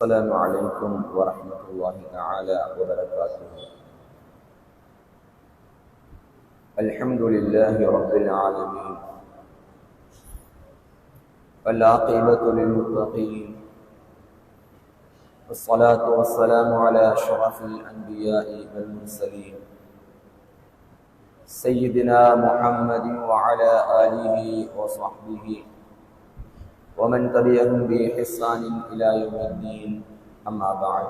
السلام عليكم ورحمة الله تعالى وبركاته. الحمد لله رب العالمين، والعاقبة للمتقين، والصلاة والسلام على أشرف الأنبياء والمرسلين سيدنا محمد وعلى آله وصحبه ومن تبعهم بإحسان إلى يوم الدين. أما بعد،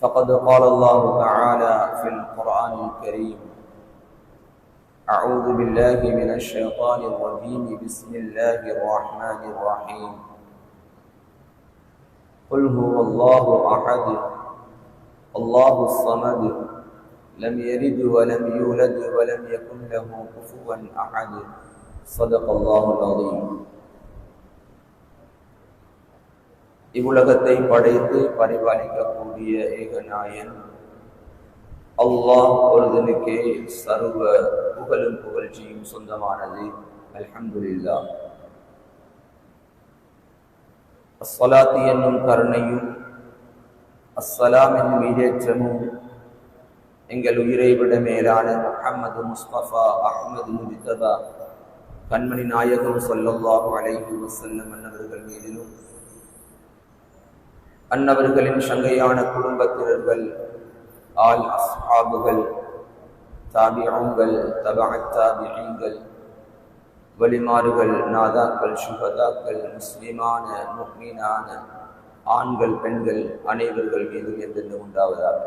فقد قال الله تعالى في القرآن الكريم: أعوذ بالله من الشيطان الرجيم، بسم الله الرحمن الرحيم. قل هو الله أحد الله الصمد لم يلد ولم يولد ولم يكن له كفوا أحد. صدق الله العظيم. இவ்வுலகத்தை படைத்து பரிபாலிக்கக்கூடிய ஏகநாயன் அல்லாஹ் ஒருவனுக்கே சர்வ புகழும் புகழ்ச்சியும் சொந்தமானது. அல்ஹம்துலில்லாஹ். அஸ்ஸலாத்து என்னும் கருணையும் அஸ்ஸலாம் என்னும் ஈடேற்றமும் எங்கள் உயிரை விட மேலான முஹம்மது முஸ்தபா அஹ்மது முஜ்தபா கண்மணி நாயகம் ஸல்லல்லாஹு அலைஹி வஸல்லம் அன்னவர்கள் மீதிலும், அன்னவர்களின் சங்கையான குடும்பத்தினர்கள், ஆல் அஸ்ஹாபுகள், தாபிஊன்கள், தபஅத் தாபிஈன்கள், வலிமார்கள், நாதாக்கள், சுஹதாக்கள், முஸ்லிமான முஃமினான ஆண்கள் பெண்கள் அனைவர்கள் மீதும் என்றென்று உண்டாவதாக.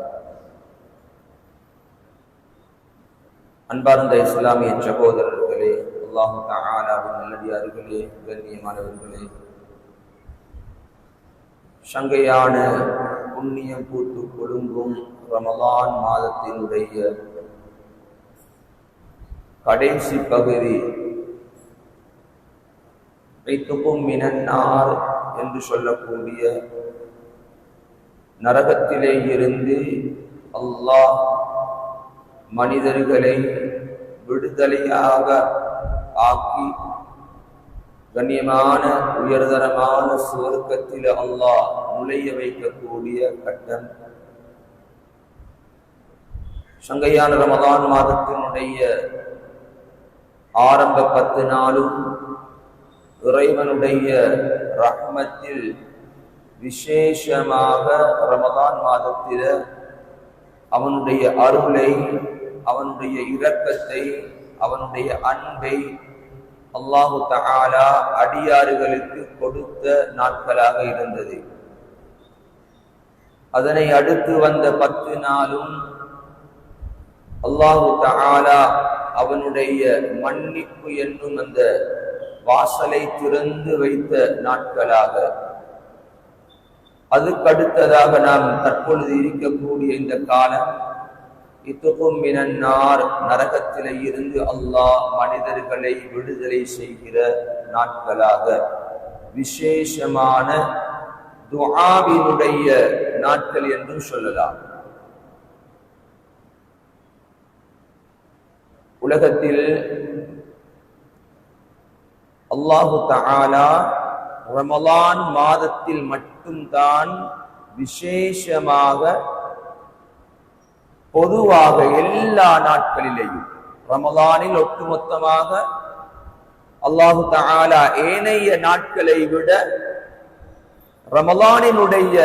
அன்பார்ந்த இஸ்லாமிய சகோதரர்களே, அல்லாஹு தஆலாவின் நல்லடியார்களே, கண்ணியமானவர்களே, சங்கையான புண்ணியம் பூத்து கொழுங்கும் ரமலான் மாதத்தினுடைய கடைசி பகுதி வைத்துக்கும் மினன்னார் என்று சொல்லக்கூடிய நரகத்திலே இருந்து அல்லாஹ் மனிதர்களை விடுதலையாக ஆக்கி கண்ணியமான உயர்தரமான சுவர்க்கத்தில் அல்லாஹ் நுழைய வைக்கக்கூடிய கட்டம். சங்கையான ரமலான் மாதத்தினுடைய ஆரம்ப 10 நாளும் இறைவனுடைய ரஹ்மத்தில் விசேஷமாக ரமலான் மாதத்தில் அவனுடைய அருளை, அவனுடைய இரக்கத்தை, அவனுடைய அன்பை அல்லாஹு தஆலா அடியாறுகளுக்கு கொடுத்த நாட்களாக இருந்தது. அதனை அடுத்து வந்த 10 நாளும் அல்லாஹு தஆலா அவனுடைய மன்னிப்பு என்னும் அந்த வாசலை திறந்து வைத்த நாட்களாக, அதுக்கடுத்ததாக நாம் தற்பொழுது இருக்கக்கூடிய இந்த காலம் இத்துக்கும் மினன்னார், நரகத்திலே இருந்து அல்லாஹ் மனிதர்களை விடுதலை செய்கிற நாட்களாக, விசேஷமான துஆவினுடைய நாட்கள் என்றும் சொல்லலாம். உலகத்தில் அல்லாஹு தஆலா ரமலான் மாதத்தில் மட்டும்தான் விசேஷமாக, பொதுவாக எல்லா நாட்களிலேயும், ரமலானில் ஒட்டுமொத்தமாக அல்லாஹு தஆலா ஏனைய நாட்களை விட ரமலானினுடைய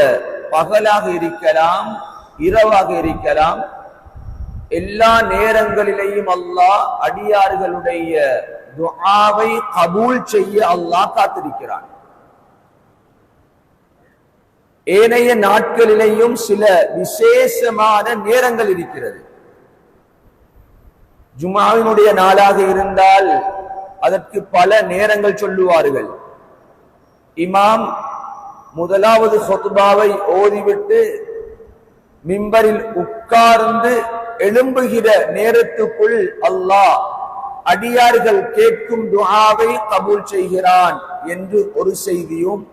பகலாக இருக்கலாம், இரவாக இருக்கலாம், எல்லா நேரங்களிலேயும் அல்லாஹ் அடியார்களுடைய துஆவை கபூல் செய்ய அல்லாஹ் காத்திருக்கிறான். ஏனைய நாட்களிலேயும் சில விசேஷமான நேரங்கள் இருக்கிறது. ஜும்ஆவினுடைய நாளாக இருந்தால் அதற்கு பல நேரங்கள் சொல்லுவார்கள். இமாம் முதலாவது ஹுத்பாவை ஓதிவிட்டு மிம்பரில் உட்கார்ந்து எழும்புகிற நேரத்துக்குள் அல்லாஹ் அடியார்கள் கேட்கும் துஆவை கபூல் செய்கிறான் என்று ஒரு செய்தியும்,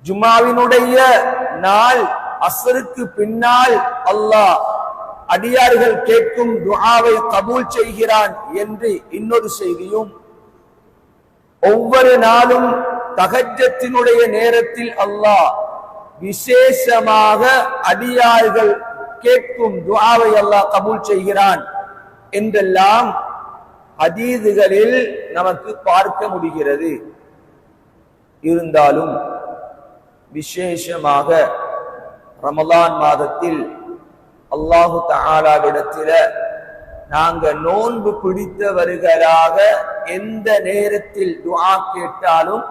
ஜும்ஆவினுடைய நாள் அஸ்ருக்கு பின்னால் அல்லாஹ் அடியார்கள் கேட்கும் துஆவை கபூல் செய்கிறான் என்று இன்னொரு செய்தியும், ஒவ்வொரு நாளும் தஹஜ்ஜத்தினுடைய நேரத்தில் அல்லாஹ் விசேஷமாக அடியார்கள் கேட்கும் துஆவை அல்லாஹ் கபூல் செய்கிறான் என்றெல்லாம் ஹதீதுகளில் நமக்கு பார்க்க முடிகிறது. இருந்தாலும் விசேஷமாக ரமலான் மாதத்தில் அல்லாஹு தஆலாவிடத்தில நாங்க நோன்பு பிடித்தவர்களாக எந்த நேரத்தில் துஆ கேட்டாலும்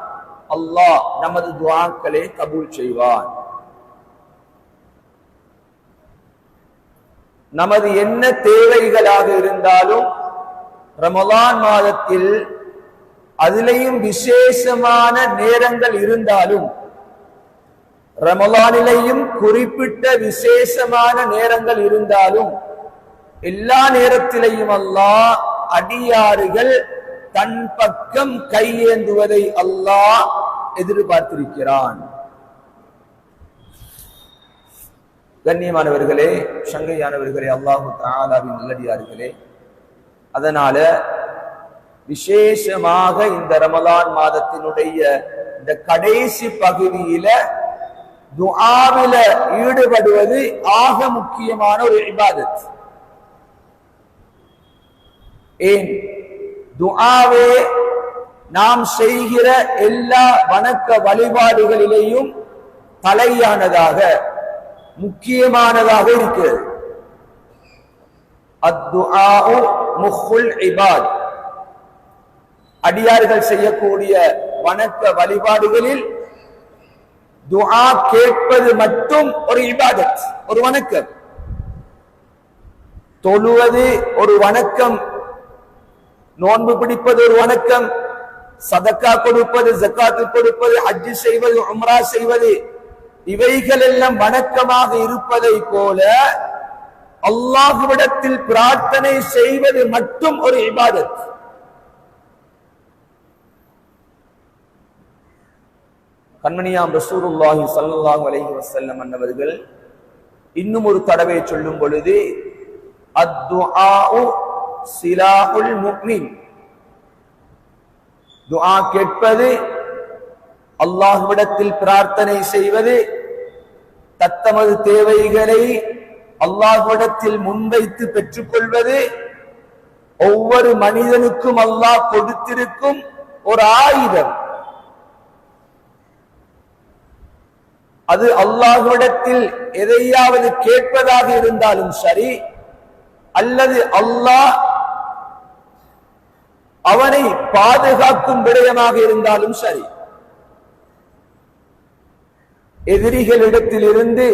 அல்லாஹ் நமது துஆக்களை கபூல் செய்வான். நமது என்ன தேவைகளாக இருந்தாலும் ரமலான் மாதத்தில் அதிலேயும் விசேஷமான நேரங்கள் இருந்தாலும் ரமலானிலேயும் குறிப்பிட்ட விசேஷமான நேரங்கள் இருந்தாலும் எல்லா நேரத்திலேயும் அல்லாஹ் அடியாறுகள் தன் பக்கம் கையேந்துவதை அல்லாஹ் எதிர்பார்த்திருக்கிறான். கண்ணியமானவர்களே, சங்கையானவர்களே, அல்லாஹு தஆலாவின் நல்லடியார்களே, அதனால விசேஷமாக இந்த ரமலான் மாதத்தினுடைய இந்த கடைசி பகுதியில துஆவில ஈடுபடுவது ஆக முக்கியமான ஒரு இபாதத். ஏன் துஆவே நாம் செய்கிற எல்லா வணக்க வழிபாடுகளிலேயும் தலையானதாக முக்கியமானதாக இருக்கிறது. அத்துஆஉ முஹுல் இபாத், அடியார்கள் செய்யக்கூடிய வணக்க வழிபாடுகளில் துஆ கேட்பது மட்டும் ஒரு இபாதத், ஒரு வணக்கம். தொழுவது ஒரு வணக்கம், நோன்பு பிடிப்பது ஒரு வணக்கம், சதக்கா கொடுப்பது, ஜக்காத்து கொடுப்பது, ஹஜ் செய்வது, உம்ரா செய்வது, இவைகள் எல்லாம் வணக்கமாக இருப்பதை போல அல்லாஹ்விடத்தில் பிரார்த்தனை செய்வது மட்டும் ஒரு இபாதத். கண்மணியாம் ரசூலுல்லாஹி ஸல்லல்லாஹு அலைஹி வஸல்லம் அன்னவர்கள் இன்னும் ஒரு தடவை சொல்லும் பொழுது அத்துஆஉ சிலாஹுல் முஃமின், துஆ கேட்பது, அல்லாஹ்விடத்தில் பிரார்த்தனை செய்வது, தத்தமது தேவைகளை அல்லாஹ்விடத்தில் முன்வைத்து பெற்றுக்கொள்வது, ஒவ்வொரு மனிதனுக்கும் அல்லாஹ் கொடுத்திருக்கும் ஒரு ஆயுதம். அது அல்லாஹ்விடத்தில் எதையாவது கேட்பதாக இருந்தாலும் சரி, அல்லது அல்லாஹ் அவனை பாதுகாக்கும் விடயமாக இருந்தாலும் சரி. எதிரிகளிடத்தில் இருந்து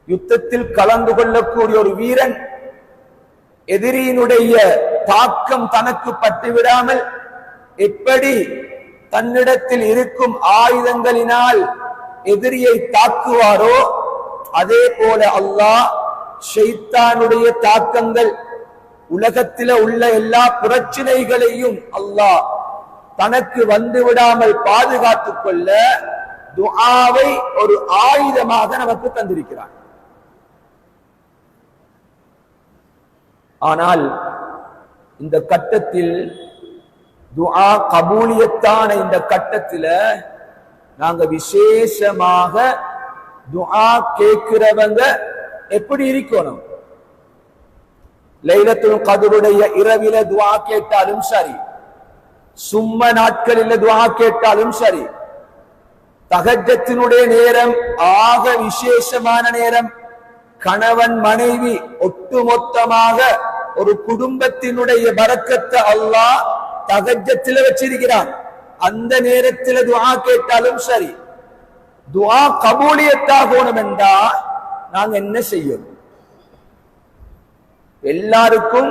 யுத்தத்தில் கலந்து கொள்ளக்கூடிய ஒரு வீரன் எதிரியினுடைய தாக்கம் தனக்கு பட்டுவிடாமல் எப்படி தன்னிடத்தில் இருக்கும் ஆயுதங்களினால் எதிரியை தாக்குவாரோ, அதே போல அல்லாஹ் ஷைத்தானுடைய தாக்கங்கள், உலகத்தில உள்ள எல்லா பிரச்சனைகளையும் அல்லாஹ் தனக்கு வந்து விடாமல் பாதுகாத்துக் கொள்ள துஆவை ஒரு ஆயுதமாக நமக்கு தந்திருக்கிறார். ஆனால் இந்த கட்டத்தில் துஆ கபூலியத்தான இந்த கட்டத்தில் நாங்க விசேஷமாக துஆ கேட்கிறவங்க எப்படி இருக்கணும்? லைலத்துல் கத்ருடைய இரவில துஆ கேட்டாலும் சரி, சும்ம நாட்களில் துஆ கேட்டாலும் சரி, தஹஜ்ஜத்தினுடைய நேரம் ஆக விசேஷமான நேரம். கணவன் மனைவி ஒட்டுமொத்தமாக ஒரு குடும்பத்தினுடைய பரக்கத்தை அல்லாஹ் தஹஜ்ஜத்தில வச்சிருக்கிறான். அந்த நேரத்தில் துஆ கேட்டாலும் சரி, துஆ கபூலியத்தாகணும் என்றா நாங்க என்ன செய்யணும்? எல்லாருக்கும்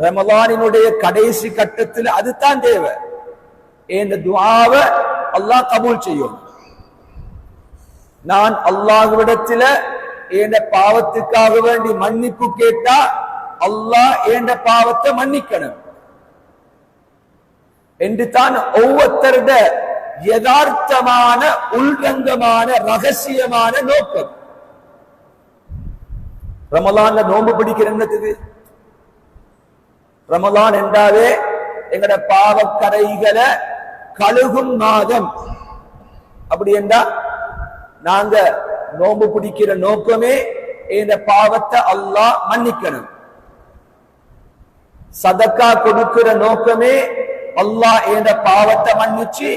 ரமலானினுடைய கடைசி கட்டத்தில் அதுதான் தேவை. இந்த துஆவை அல்லாஹ் கபூல் செய்யும். நான் அல்லாஹ்விடத்தில என் பாவத்துக்காக வேண்டி மன்னிப்பு கேட்டா அல்லாஹ் என் பாவத்தை மன்னிக்கணும் என்று தான் ஒவ்வொருத்தருட யதார்த்தமான உள்ரங்கமான ரகசியமான நோக்கம். ரமலான்ல நோன்பு பிடிக்கிற என்னத்துக்கு? ரமலான் என்றாவே எங்கட பாவக்கரைகளை கழுகும் மாதம். அப்படி என்றா நாங்க நோன்பு பிடிக்கிற நோக்கமே இந்த பாவத்தை அல்லாஹ் மன்னிக்கணும். சதக்கா கொடுக்கிற நோக்கமே அல்லாஹ் இந்த பாவத்தை மன்னிச்சு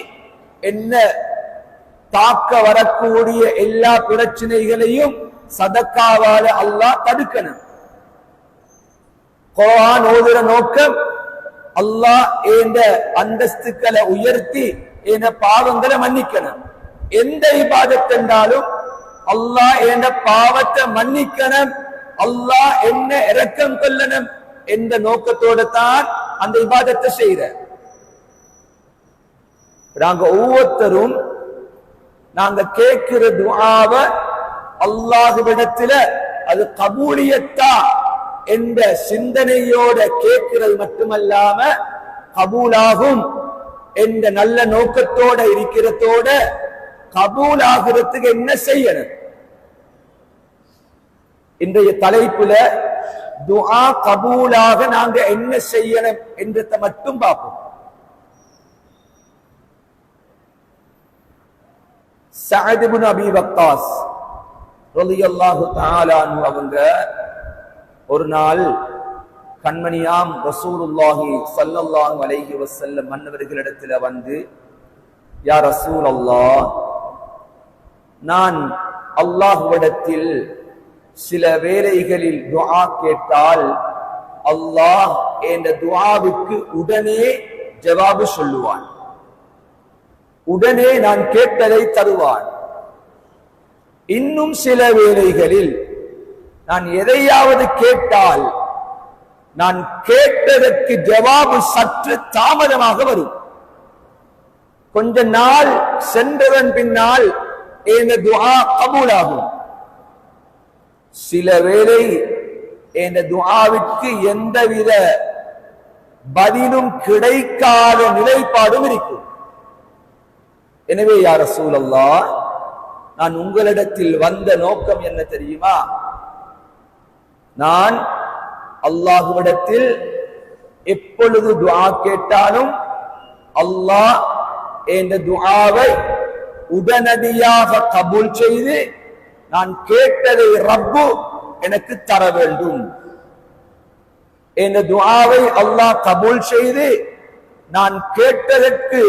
என்ன தாக்க வரக்கூடிய எல்லா பிரச்சனைகளையும் சதக்காவால அல்லாஹ் தடுக்கணும். குர்ஆன் ஓதுற நோக்கம் அல்லாஹ் இந்த அந்தஸ்துக்களை உயர்த்தி இந்த பாவங்களை மன்னிக்கணும். எந்த இபாதத் என்றாலும் அல்லாஹ் என்ற பாவத்தை மன்னிக்கணும், அல்லாஹ் என்ன இரக்கம் கொள்ளணும் என்ற நோக்கத்தோடு தான் அந்த இபாதத்தை செய்யற. நாங்க ஒவ்வொருத்தரும் நாங்க கேட்கிற துஆவை அல்லாஹ்விடத்துல அது கபூலியத்தா என்ற சிந்தனையோட கேட்கிறது மட்டுமல்லாம கபூலாகும் என்ற நல்ல நோக்கத்தோட இருக்கிறதோட கபூலாகிறதுக்கு என்ன செய்யணும்? இன்றைய தலைப்புல துஆ கபூலாக நாங்க என்ன செய்யணும் என்றதை மட்டும் பார்ப்போம். சஅத் இப்னு அபீ வக்காஸ் ரலியல்லாஹு தஆலா அன்ஹு அவங்க ஒரு நாள் கண்மணியாம் ரசூலுல்லாஹி ஸல்லல்லாஹு அலைஹி வஸல்லம் மன்னவர்களிடத்துல வந்து, யா ரசூலல்லாஹ், நான் அல்லாஹ்விடத்தில் சில வேளைகளில் துஆ கேட்டால் அல்லாஹ் என்ற துஆவுக்கு உடனே ஜவாபு சொல்லுவான், உடனே நான் கேட்டதை தருவான். இன்னும் சில வேளைகளில் நான் எதையாவது கேட்டால் நான் கேட்டதற்கு ஜவாபு சற்று தாமதமாக வரும். கொஞ்ச நாள் சென்றதன் பின்னால் இந்த துஆ கபூலாகும். சில வேளை இந்த துஆவிற்கு எந்தவித பதிலும் கிடைக்காத நிலைப்பாடும் இருக்கும். எனவே யா ரசூலல்லாஹ், நான் உங்களிடத்தில் வந்த நோக்கம் என்ன தெரியுமா? நான் அல்லாஹ்விடத்தில் எப்பொழுது துஆ கேட்டாலும் அல்லாஹ் இந்த துஆவை உடனடியாக கபூல் செய்து நான் கேட்டதை ரப்பு எனக்கு தர வேண்டும். இந்த துஆவை அல்லாஹ் கபூல் செய்து நான் கேட்டதற்கு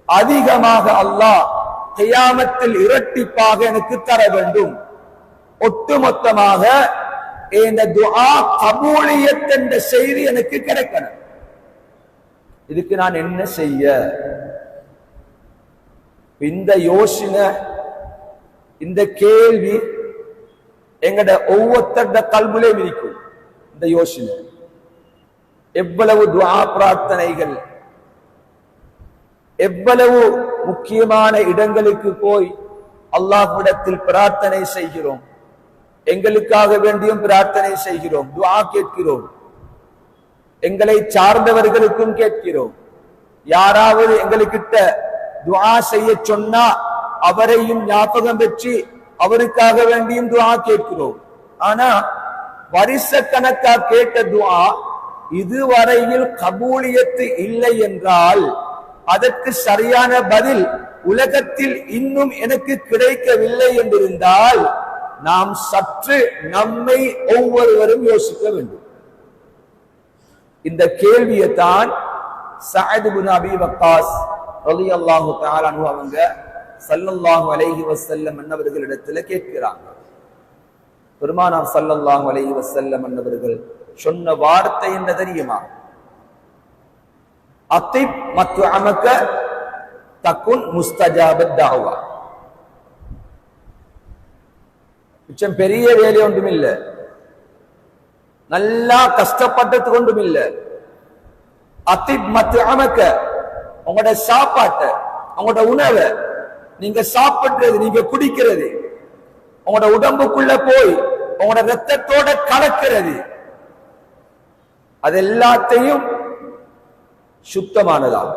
அதிகமாக அல்லாஹ் கியாமத்தில் இரட்டிப்பாக எனக்கு தர வேண்டும். ஒட்டுமொத்தமாக இந்த துஆ கபூலியத் என்ற செய்தி எனக்கு கிடைக்கணும். இதுக்கு நான் என்ன செய்ய? இந்த யோசனை, இந்த கேள்வி எங்கட ஒவ்வொருத்தருடைய கல்விலையும் இருக்கும். இந்த யோசனை எவ்வளவு துஆ பிரார்த்தனைகள், எவ்வளவு முக்கியமான இடங்களுக்கு போய் அல்லாஹ்விடத்தில் பிரார்த்தனை செய்கிறோம், எங்களுக்காக வேண்டியும் பிரார்த்தனை செய்கிறோம், துஆ கேட்கிறோம், எங்களை சார்ந்தவர்களுக்கும் கேட்கிறோம். யாராவது எங்களுக்கிட்ட துஆ செய்ய சொன்னா அவரையும் ஞாபகம் வச்சு அவருக்காக வேண்டியும் துஆ கேட்கிறோம். ஆனா வருஷ கணக்கா கேட்ட துஆ இதுவரையில் கபூலியத்து இல்லை என்றால் அதற்கு சரியான பதில் உலகத்தில் இன்னும் எனக்கு கிடைக்கவில்லை என்றிருந்தால் நாம் சற்று நம்மை ஒவ்வொருவரும் யோசிக்க வேண்டும். இந்த கேள்வியை தான் சஅத் இப்னு அபீ வக்காஸ் ரலியல்லாஹு தஆலா அன்ஹு அவங்க ஸல்லல்லாஹு அலைஹி வஸல்லம் அன்னவர்களிடத்துல கேட்கிறாங்க. பெருமானார் ஸல்லல்லாஹு அலைஹி வஸல்லம் அன்னவர்கள் சொன்ன வார்த்தை என்ன தெரியுமா? அத்திப் மத்அமக தகுன் முஸ்தஜாபத் தஅவா. மிச்சம் பெரிய வேலை ஒன்றும் இல்லை, நல்லா கஷ்டப்பட்டது கொண்டும் இல்லை. அத்திப் மத்அமக, உங்களோட சாப்பாட்டை, உங்களோட உணவை, நீங்க சாப்பிடுறது, நீங்க குடிக்கிறது, உங்களோட உடம்புக்குள்ள போய் உங்களோட ரத்தத்தோட கலக்கிறது, அது எல்லாத்தையும் சுத்தமானதாக,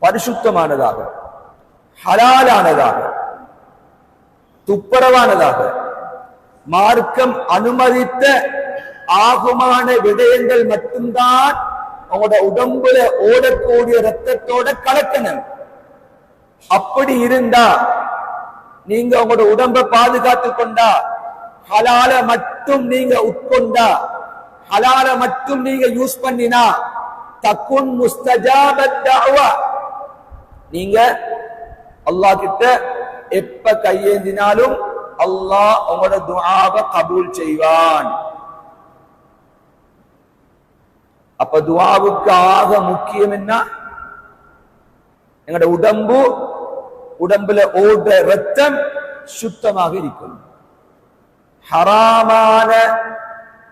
பரிசுத்தமானதாக, ஹலாலானதாக, துப்புரவானதாக, மார்க்கம் அனுமதித்த ஆகுமான விடயங்கள் மட்டும்தான் உங்களோட உடம்புல ஓடக்கூடிய ரத்தத்தோட கலக்கணும். அப்படி இருந்தா நீங்க உங்களோட உடம்பை பாதுகாத்து கொண்டா, ஹலால மட்டும் நீங்க உட்கொண்டா, ஹலால மட்டும் நீங்க யூஸ் பண்ணினா, தக்குன் முஸ்தஜாபத் தஅவா, நீங்க அல்லாஹ் கிட்ட எப்ப கையேந்தினாலும் அல்லாஹ் உங்களோட துஆவை கபூல் செய்வான். அப்ப துஆவுக்கு ஆக முக்கியம் என்ன? எங்களோட உடம்புல ஓடுற ரத்தம் சுத்தமாக இருக்கும். ஹராமான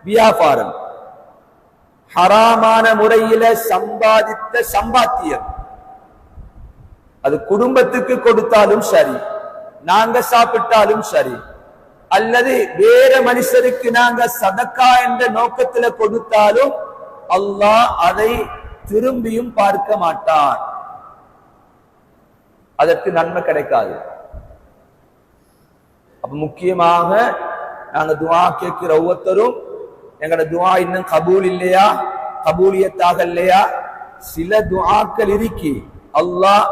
வியாபாரம், ஹராமான முறையில சம்பாதித்த சம்பாத்தியம், அது குடும்பத்துக்கு கொடுத்தாலும் சரி, நாங்க சாப்பிட்டாலும் சரி, அல்லது வேற மனுஷருக்கு நாங்க சதக்கா என்ற நோக்கத்துல கொடுத்தாலும் அல்லாஹ் அதை திரும்பியும் பார்க்க மாட்டான். அதற்கு நன்மை கிடைக்காது. அப்ப முக்கியமாக நாங்க துஆ கேட்கிற ஒவ்வொருத்தரும் எங்கட துஆ இன்னும் கபூல் இல்லையா, கபூலியத்தாக இல்லையா? சில துஆக்கள் இருக்கி அல்லாஹ்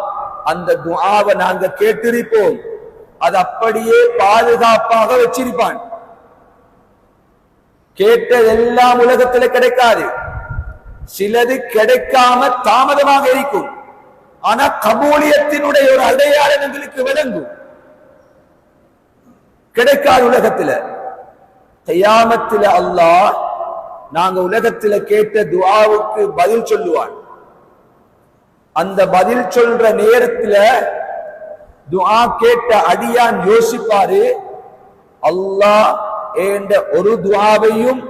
அந்த துஆவை நாங்க கேட்டிருப்போம், அது அப்படியே பாதுகாப்பாக வச்சிருப்பான். கேட்டதெல்லாம் உலகத்துல கிடைக்காது, சிலது கிடைக்காம தாமதமாக இருக்கும். ஆனா கபூலியத்தினுடைய ஒரு அடையாளம் எங்களுக்கு விளங்கும். கிடைக்காது உலகத்துல. கியாமத்துல அல்லாஹ் நாங்க உலகத்துல கேட்ட துஆவுக்கு பதில் சொல்லுவான். அந்த பதில் சொல்ற நேரத்துல துஆ கேட்ட அடியான் யோசிப்பாரு, அல்லாஹ் என்ற ஒரு துஆவையும்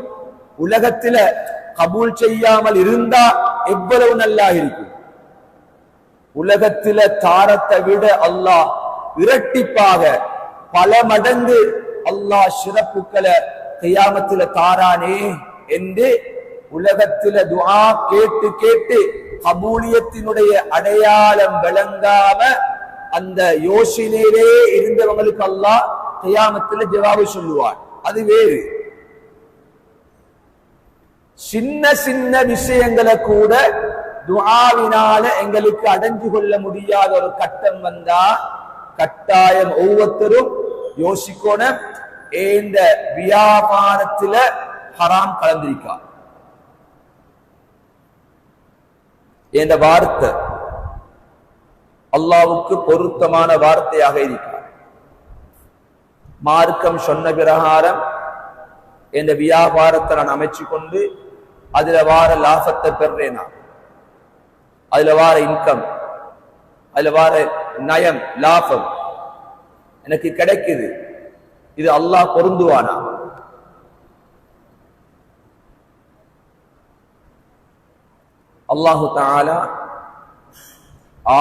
உலகத்துல கபூல் செய்யாமல் இருந்தா எவ்வளவு நல்லா இருக்கும். உலகத்தில தாரத்தை விட அல்லாஹ் இரட்டிப்பாக பல மடங்கு அல்லாஹ் சிறப்புக்களை கியாமத்தில தாரானே என்று உலகத்தில துஆ கேட்டு கேட்டு கபூலியத்தினுடைய அடையாளம் விளங்காம அந்த யோசனையிலே இருந்தவங்களுக்கு அல்லாஹ் கியாமத்தில ஜவாபு சொல்லுவான். அது வேறு. சின்ன சின்ன விஷயங்களை கூட துஆவினால எங்களுக்கு அடைஞ்சு கொள்ள முடியாத ஒரு கட்டம் வந்தா கட்டாயம் ஒவ்வொருத்தரும் யோசிக்கணும், இந்த வியாபாரத்துல ஹராம் கலந்திருக்கா, இந்த வார்த்தை அல்லாஹ்வுக்கு பொருத்தமான வார்த்தையாக இருக்கிறார். மார்க்கம் சொன்ன பிரகாரம் இந்த வியாபாரத்தை நான் அமைச்சு கொண்டு அதுல வார லாபத்தை பெறேனா, அதுல வார இன்கம், அதுல வார நயம் லாபம் எனக்கு கிடைக்குது, இது அல்லாஹ் பொருந்துவானா? அல்லாஹு தஆலா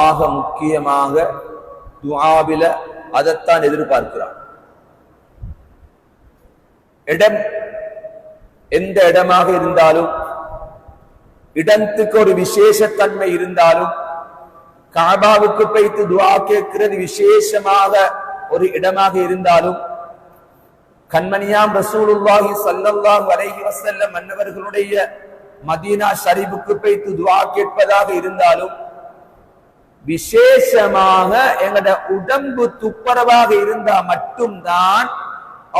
ஆக முக்கியமாக துஆவில அதைத்தான் எதிர்பார்க்கிறான். இடம் எந்த இடமாக இருந்தாலும், இடத்துக்கு ஒரு விசேஷத்தன்மை இருந்தாலும், காபாவுக்கு போய்த்து துஆ கேட்கிறது விசேஷமாக ஒரு இடமாக இருந்தாலும், கண்மணியாம் ரசூலுல்லாஹி ஸல்லல்லாஹு அலைஹி வஸல்லம் அன்னவர்களுடைய மதீனா ஷரீஃபுக்கு போய்த்து துஆ கேட்பதாக இருந்தாலும், விசேஷமாக எங்கட உடம்பு துப்பரவாக இருந்தா மட்டும்தான்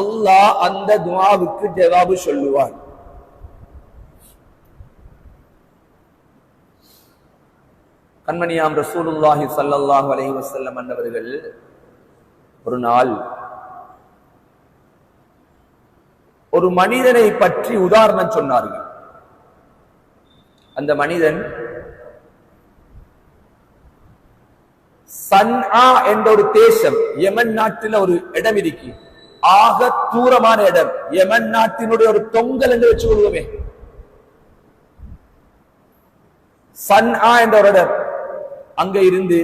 அல்லாஹ் அந்த துஆவுக்கு ஜவாபு சொல்லுவான். கண்மணியாம் ரசூலுல்லாஹி ஸல்லல்லாஹு அலைஹி வஸல்லம் அன்னவர்கள் ஒரு நாள் ஒரு மனிதனை பற்றி உதாரணம் சொன்னார்கள். அந்த மனிதன் சன்ஆ என்ற ஒரு தேசம், யமன் நாட்டில் ஒரு இடம் இருக்கு, ஆக தூரமான இடம், யமன் நாட்டினுடைய ஒரு தொங்கல் என்று வச்சு கொள்வோமே. சன்ஆ என்ற ஒரு இடம், அங்க இருந்து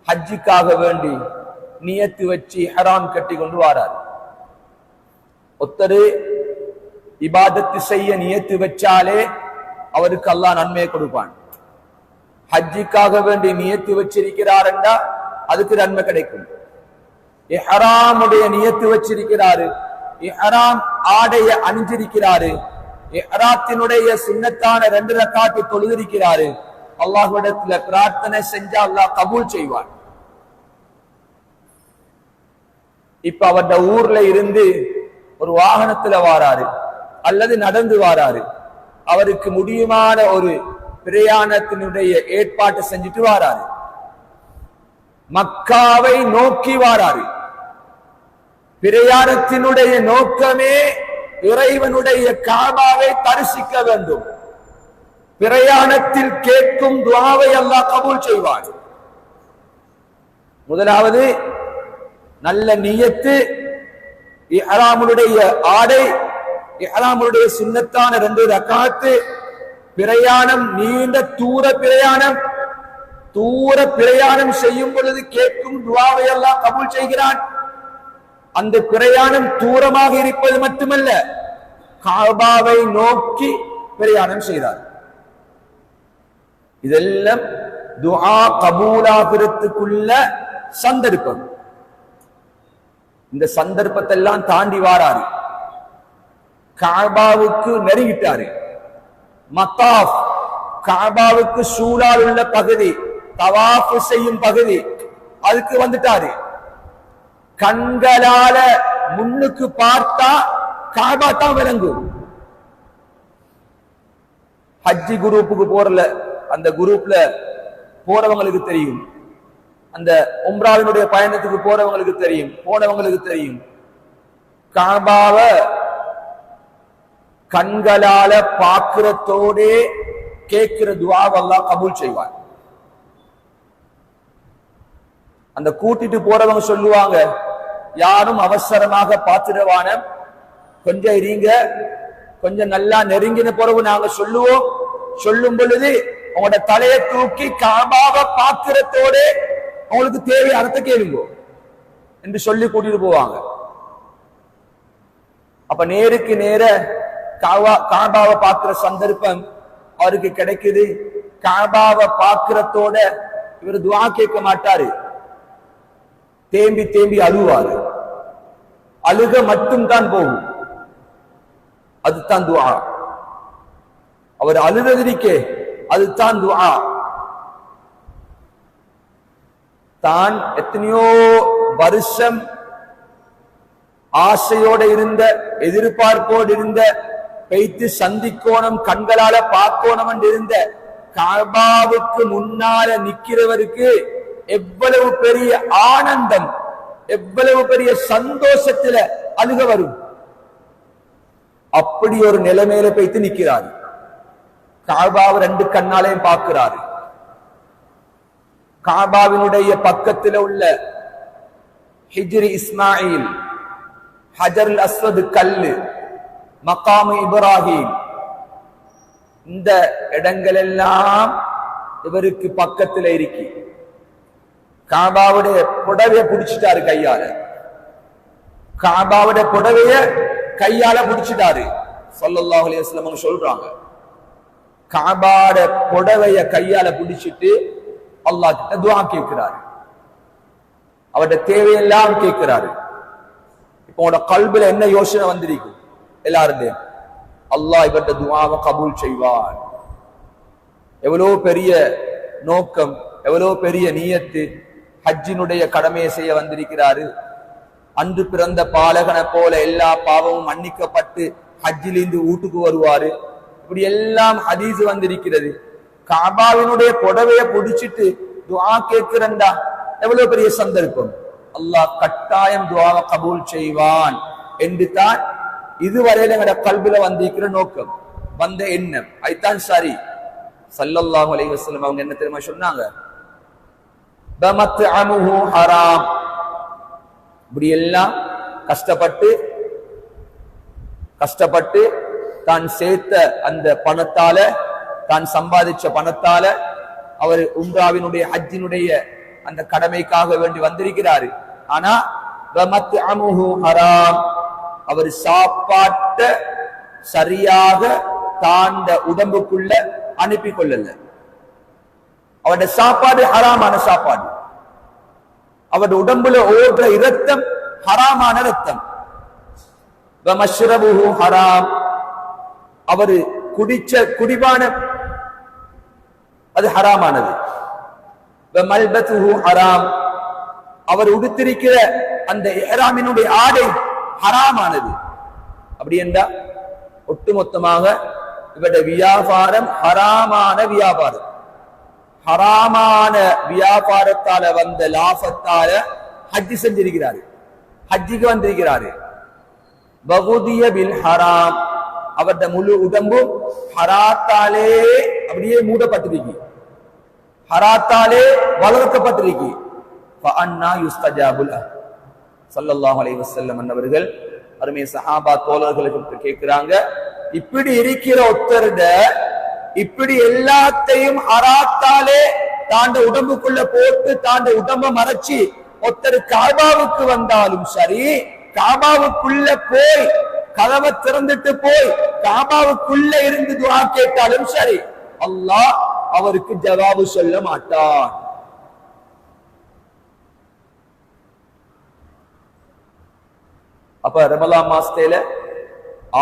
ஹஜ்ஜுக்காக வேண்டி நியத்து வச்சு ஹராம் கட்டி கொண்டு வாரார். ஒருத்தரு இபாதத்து செய்ய நியத்து வச்சாலே அவருக்கு அல்லாஹ் நன்மையை கொடுப்பான். ஹஜ்ஜுக்காக வேண்டி நியத்து வச்சிருக்கிறார் என்றா அதுக்கு நன்மை கிடைக்கும். இஹ்ராமுடைய நியத்து வச்சிருக்கிறாரு, இஹ்ராம் ஆடைய அணிஞ்சிருக்கிறாரு, இஹ்ராத்தினுடைய சுன்னத்தான 2 ரக்காத்து தொழுதிருக்கிறாரு, அல்லாஹ்விடத்துல பிரார்த்தனை செஞ்சா அல்லாஹ் கபூல் செய்வான். இப்ப அவருடைய ஊர்ல இருந்து ஒரு வாகனத்துல வாராரு அல்லது நடந்து வாராரு, அவருக்கு முடியுமான ஒரு பிரயாணத்தினுடைய ஏற்பாட்டை செஞ்சுட்டு வாராரு, மக்காவை நோக்கி வாராரு. பிரயாணத்தினுடைய நோக்கமே இறைவனுடைய காபாவை தரிசிக்க வேண்டும். பிரயாணத்தில் கேட்கும் துஆவை அல்லாஹ் கபூல் செய்வான். முதலாவது நல்ல நியத்து, இஹ்ராமுடைய ஆடை, இஹ்ராமுடைய சுன்னத்தான 2 ரக்காத்து, பிரயாணம் நீண்ட தூர பிரயாணம் செய்யும் பொழுது கேட்கும் துஆவை அல்லாஹ் கபூல் செய்கிறான். அந்த பிரயாணம் தூரமாக இருப்பது மட்டுமல்ல, காபாவை நோக்கி பிரயாணம் செய்தார். இதெல்லாம் துஆ கபூலாகிறதுக்குள்ள சந்தர்ப்பம். இந்த சந்தர்ப்பத்தை எல்லாம் தாண்டி வாராரு, காபாவுக்கு நெருங்கிட்டாரு. மத்தாஃப், காபாவுக்கு சூழால் உள்ள பகுதி, தவாஃப் செய்யும் பகுதி, அதுக்கு வந்துட்டாரு. கண்களால முன்னுக்கு பார்த்தா காபா தான் விளங்கும். ஹஜ்ஜி குரூப்புக்கு போறல, அந்த குரூப்ல போறவங்களுக்கு தெரியும், அந்த உம்ராவினுடைய பயணத்துக்கு போறவங்களுக்கு தெரியும், போனவங்களுக்கு தெரியும், காபாவ கண்களால பாக்குறதோட கேட்கிற துஆவை அல்லாஹ் கபூல் செய்வார். அந்த கூட்டிட்டு போறவங்க சொல்லுவாங்க, யாரும் அவசரமாக பாத்துடுவான, கொஞ்சம் இருங்க, கொஞ்சம் நல்லா நெருங்கின பிறகு நாங்க சொல்லுவோம். சொல்லும் பொழுது உங்களோட தலையை தூக்கி காபாவை பாக்குறதோட உங்களுக்கு தேவையானதை கேளுங்க என்று சொல்லி கூட்டிட்டு போவாங்க. அப்ப நேருக்கு நேர காபாவை பார்க்கிற சந்தர்ப்பம் அவருக்கு கிடைக்குது. காபாவை பார்க்கிறதோட இவர் துஆ கேட்க மாட்டாரு, தேம்பி தேம்பி அழுவாரு. அழுக மட்டும் தான் போகும், அதுதான் துஆ. அவர் அழுவதற்கே அதுதான் துஆ. தான் எத்தனையோ வருஷம் ஆசையோட இருந்த, எதிர்பார்ப்போடு இருந்த, பெய்த்து சந்திக்கோணம், கண்களால பார்க்கோணம் என்று இருந்த காபாவுக்கு முன்னால நிக்கிறவருக்கு எவ்வளவு பெரிய ஆனந்தம், எவ்வளவு பெரிய சந்தோஷத்துல அழுக வரும். அப்படி ஒரு நிலைமையில போய்த்து நிக்கிறாரு. காபாவை 2 கண்ணாலையும் பார்க்கிறாரு. காபாவினுடைய பக்கத்தில் உள்ள ஹிஜ்ரி இஸ்மாயில், ஹஜர் அஸ்வத் கல்லு, மகாம் இப்ராஹிம், இந்த இடங்கள் எல்லாம் இவருக்கு பக்கத்தில் இருக்கு. காபாவுடைய புடவைய பிடிச்சிட்டாரு கையால, காபாவுடைய புடவைய கையால பிடிச்சிட்டாரு. ஸல்லல்லாஹு அலைஹி வஸல்லம் சொல்றாங்க, காபாட புடவைய கையால பிடிச்சிட்டு அல்லாஹ் கிட்ட துஆ கேட்கிறாரு, அவருடைய தேவையெல்லாம் கேட்கிறாரு. இப்போ உங்களோட கல்புல என்ன யோசனை வந்திருக்கு? எல்லாருடைய அல்லாஹ் இவருடைய துஆவை கபூல் செய்வார். எவ்வளவு பெரிய நோக்கம், எவ்வளவு பெரிய நியத்து. ஹஜ்ஜினுடைய கடமையை செய்ய வந்திருக்கிறாரு. அன்று பிறந்த பாலகனை போல எல்லா பாவமும் மன்னிக்கப்பட்டு ஹஜ்ஜிலிருந்து வீட்டுக்கு வருவாரு. இப்படி எல்லாம் ஹதீஸ் வந்திருக்கிறது. காபாவினுடைய புடவைய பிடிச்சிட்டு துஆ கேட்கிறண்டா எவ்வளவு பெரிய சந்தர்ப்பம். அல்லாஹ் கட்டாயம் துஆவை கபூல் செய்வான் என்று தான் இதுவரையில எங்கட கல்வில வந்திருக்கிற நோக்கம், வந்த எண்ணம். அதுதான் சரி. ஸல்லல்லாஹு அலைஹி வஸல்லம் அவங்க என்ன தெரியுமா சொன்னாங்க? பமத்அமுஹு ஹராம். இப்படி எல்லாம் கஷ்டப்பட்டு தான் சேர்த்த அந்த பணத்தால, தான் சம்பாதிச்ச பணத்தால அவர் உம்ராவினுடைய ஹஜ்ஜினுடைய அந்த கடமைக்காக வேண்டி வந்திருக்கிறாரு. ஆனா பமத்அமுஹு ஹராம், அவர் சாப்பாட்ட சரியாக தாண்ட உடம்புக்குள்ள அனுப்பி கொள்ளல. அவருடைய சாப்பாடு ஹராமான சாப்பாடு, அவருடைய உடம்புல ஓடுற இரத்தம் ஹராமான இரத்தம். வமஷ்ரபுஹு ஹராம், அவரு குடிச்ச குடிபானம் அது ஹராமானது. மல்பத்துஹு ஹராம், அவர் உடுத்திருக்கிற அந்த இஹ்ராமினுடைய ஆடை ஹராமானது. அப்படி என்றா ஒட்டுமொத்தமாக இவருடைய வியாபாரம் ஹராமான வியாபாரம். ஹராமான வியாபாரத்தால வந்த லாபத்தால ஹஜ் செஞ்சிருக்கிறாரு, ஹஜ்ஜுக்கு வந்திருக்கிறாரு. பகுதிய பில் ஹராம், அவருடைய முழு உடம்பும் ஹராத்தாலே அப்படியே மூடப்பட்டிருக்கு, ஹராத்தாலே வளர்க்கப்பட்டிருக்கு. ஃபஅன்னா யுஸ்தஜாபு லஹ். ஸல்லல்லாஹு அலைஹி வஸல்லம் அன்னவர்கள் அருமை சஹாபா தோழர்களுக்கு கேட்கிறாங்க, இப்படி இருக்கிற ஒருத்தருட இப்படி எல்லாத்தையும் ஹராத்தாலே தாண்ட உடம்புக்குள்ள போட்டு தாண்ட உடம்ப மறைச்சி ஒருத்தர் காபாவுக்கு வந்தாலும் சரி, காபாவுக்குள்ள போய் கதவை திறந்துட்டு போய் காபாவுக்குள்ள இருந்து துஆ கேட்டாலும் சரி, அல்லாஹ் அவருக்கு ஜவாபு சொல்ல மாட்டான். அப்ப ரமலான் மாசத்துல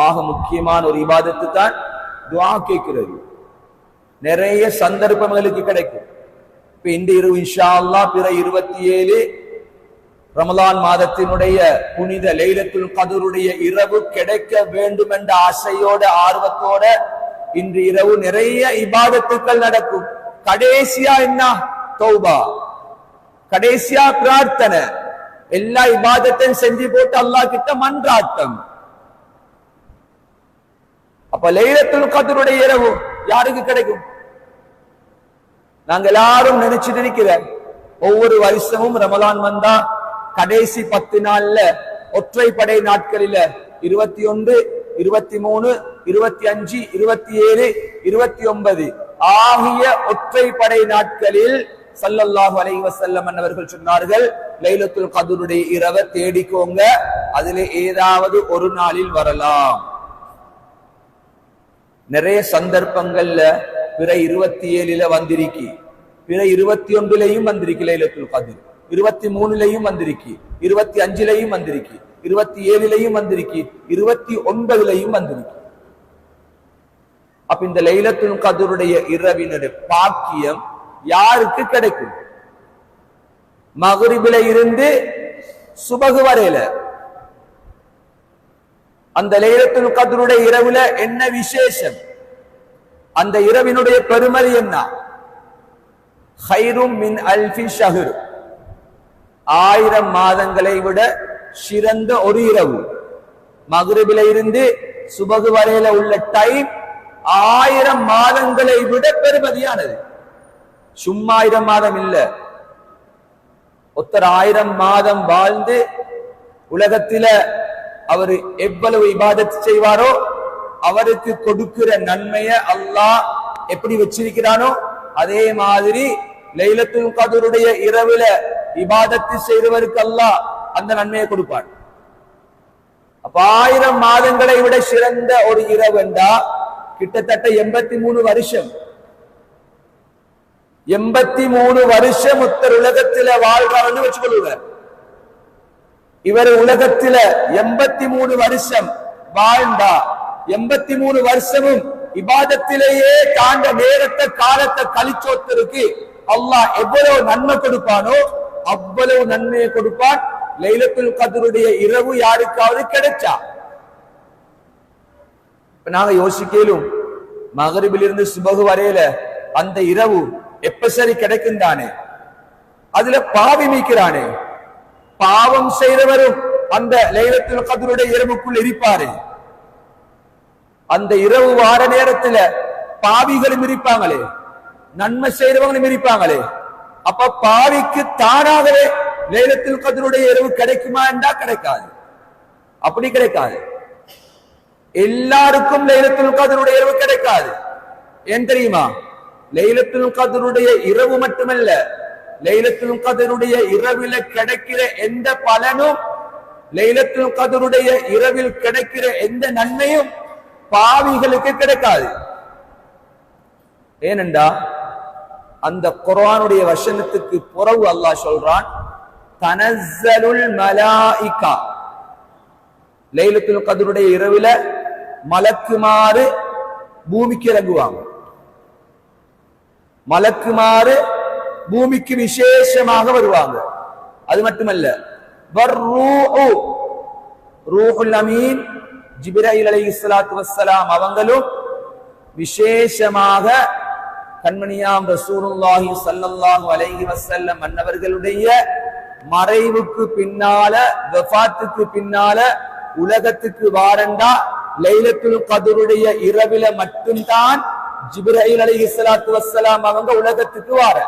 ஆக முக்கியமான ஒரு இபாதத்து தான் துஆ கேட்கிறது. நிறைய சந்தர்ப்பங்களுக்கு கிடைக்கும். இப்ப இந்த இரவு இன்ஷா அல்லாஹ் பிற 27 ரமலான் மாதத்தினுடைய புனித லைலத்துல் கத்ருடைய இரவு கிடைக்க வேண்டும் என்ற ஆசையோட ஆர்வத்தோட இன்று இரவு நிறைய இபாதத்துக்கள் நடக்கும். கடைசியா என்ன? தௌபா, கடைசியா பிரார்த்தனை, எல்லா இபாதத்தையும் செஞ்சு போட்டு அல்லாஹ் கிட்ட மன்றாட்டம். அப்ப லைலத்துல் கத்ருடைய இரவு யாருக்கு கிடைக்கும்? நாங்க எல்லாரும் நினைச்சிட்டு இருக்கிற ஒவ்வொரு வருஷமும் ரமலான் வந்தா கடைசி 10 நாள்ல ஒற்றைப்படை நாட்களில 21, 23, 25, 27, 29 ஆகிய ஒற்றைப்படை நாட்களில் ஸல்லல்லாஹு அலைஹி வஸல்லம் அவர்கள் சொன்னார்கள், லைலத்துல் கத்ருடைய இரவை தேடிக்கோங்க, அதிலே ஏதாவது ஒரு நாளில் வரலாம். நிறைய சந்தர்ப்பங்கள்ல பிற 27ல வந்திருக்கி, பிற 21லயும் வந்திருக்கு லைலத்துல் கத்ர், 23லயும் வந்திருக்கு, 25லயும் வந்திருக்கு, 27லயும் வந்திருக்கு, 29லயும் வந்திருக்கு. அப்ப இந்த லைலத்துல் கத்ருடைய இரவினுடைய பாக்கியம் யாருக்கு கிடைக்கும்? மக்ரிபில இருந்து சுபஹ் வரையில அந்த லைலத்துல் கத்ருடைய இரவுல என்ன விசேஷம்? அந்த இரவினுடைய பெருமதி என்ன? ஹைரும் மின் அல்ஃபி ஷஹர், 1000 மாதங்களை விட சிறந்த ஒரு இரவு. மக்ரிபில இருந்து சுபஹ் வரையில உள்ள டைம் 1000 மாதங்களை விட பெருமதியானது. சும்மா 1000 மாதம் இல்ல. ஒருத்தர் 1000 மாதம் வாழ்ந்து உலகத்தில அவர் எவ்வளவு இபாதத் செய்வாரோ அவருக்கு கொடுக்கிற நன்மையை அல்லாஹ் எப்படி வச்சிருக்கிறானோ அதே மாதிரி லைலத்துல் கத்ருடைய இரவுல இபாதத்து செய்தவருக்கு அல்லாஹ் அந்த நன்மையை கொடுப்பார். அப்ப 1000 மாதங்களை விட சிறந்த ஒரு இரவு என்றா கிட்டத்தட்ட 83 வருஷம். 83 வருஷம் ஒருத்தர் உலகத்தில வாழ்றாருன்னு வச்சுக்கொள்ளுவார். இவர் உலகத்தில 83 வருஷம் வாழ்ந்தா 83 வருஷமும் இபாதத்திலேயே தாண்ட நேரத்தை காலத்தை கழிச்சோத்தருக்கு அல்லாஹ் எவ்வளவு நன்மை கொடுப்பானோ அவ்வளவு நன்மையை கொடுப்பான். லைலத்துல் கத்ருடைய இரவு யாருக்காவது கிடைச்சா நாங்க யோசிக்கலும், மக்ரிபில் இருந்து சுபஹ் வரையில அந்த இரவு எப்ப சரி கிடைக்கும் தானே, அதுல பாவி மீக்கிறானே, பாவம் செய்தவரும் அந்த லைலத்துல் கத்ருடைய இரவுக்குள் இருப்பாரு. அந்த இரவு வார நேரத்துல பாவிகளும் இருப்பாங்களே, நன்மை செய்தவங்களும் இருப்பாங்களே. அப்ப பாவிக்கு தானாகவே லைலத்துல் கத்ருடைய இரவு கிடைக்குமா என்றா கிடைக்காது. அப்படி கிடைக்காது. எல்லாருக்கும் லைலத்துல் கத்ருடைய இரவு கிடைக்காது. ஏன் தெரியுமா? லைலத்துல் கத்ருடைய இரவு மட்டுமல்ல, லைலத்துல் கத்ருடைய இரவில கிடைக்கிற எந்த பலனும், லைலத்துல் கத்ருடைய இரவில் கிடைக்கிற எந்த நன்மையும் பாவிகளுக்கு கிடைக்காது. ஏனென்றா அந்த குர்ஆனுடைய வசனத்துக்கு புறவு அல்லாஹ் சொல்றான், தனஸ்ஸலுல் மலாயிகா, லைலத்துல் கத்ருடைய இரவில மலக்குமாறு பூமிக்கு இறங்குவாங்க. மலக்குமாறு பூமிக்கு விசேஷமாக வருவாங்க. அது மட்டுமல்ல, ரூஹுல் அமீன் ஜிப்ரீல் அலைஹிஸ்ஸலாத்து வஸ்ஸலாம் அவங்களும் விசேஷமாக கண்மணியாம் ரசூலுல்லாஹி ஸல்லல்லாஹு அலைஹி வஸல்லம் அன்னவர்களுடைய மறைவுக்கு பின்னால, வஃபாத்துக்கு பின்னால உலகத்துக்கு வாரண்டா லைலத்துல் கத்ருடைய இரவில மட்டும்தான் ஜிப்ரீல் அலைஹிஸ்ஸலாத்து வஸ்ஸலாம் அவங்க உலகத்துக்கு வார.